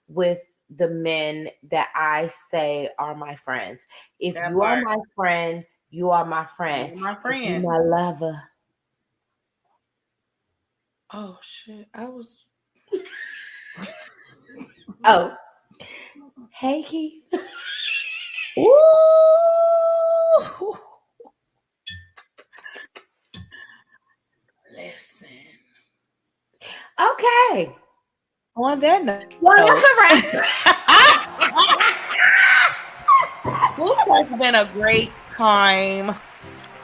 with the men that I say are my friends. If That you are part. my friend, you are my friend. You're my If friend. you my lover. Oh shit! I was. Oh, hey Keith. Ooh. Listen. Okay. On that note, Well, that's a wrap. This has been a great time,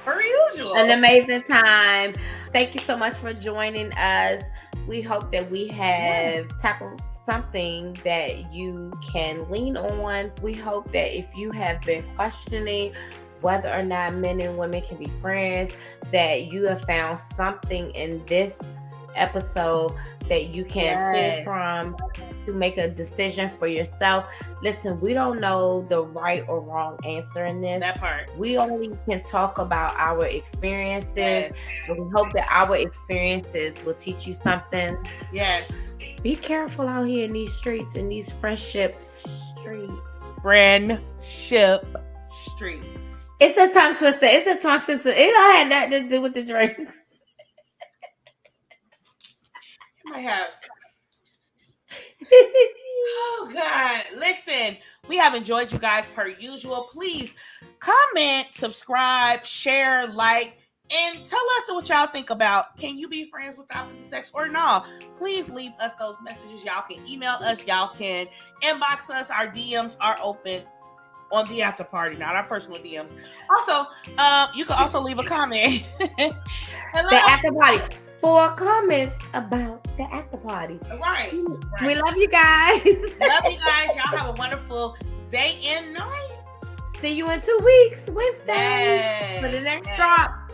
per usual. An amazing time. Thank you so much for joining us. We hope that we have tackled something that you can lean on. We hope that if you have been questioning whether or not men and women can be friends, that you have found something in this episode that you can pull from to make a decision for yourself. Listen, we don't know the right or wrong answer in this. That part. We only can talk about our experiences. And we hope that our experiences will teach you something. Yes. Be careful out here in these streets, in these friendship streets. Friendship streets. It's a tongue twister. It's a tongue twister. It don't have nothing to do with the drinks. You might have. Oh God. Listen, we have enjoyed you guys per usual. Please comment, subscribe, share, like, and tell us what y'all think about. Can you be friends with the opposite sex or not? Please leave us those messages. Y'all can email us. Y'all can inbox us. Our DMs are open on the after party, not our personal DMs. Also, you can also leave a comment. The after party. 4 comments about the after party. Right. We love you guys. Love you guys. Y'all have a wonderful day and night. See you in 2 weeks, Wednesday, for the next drop.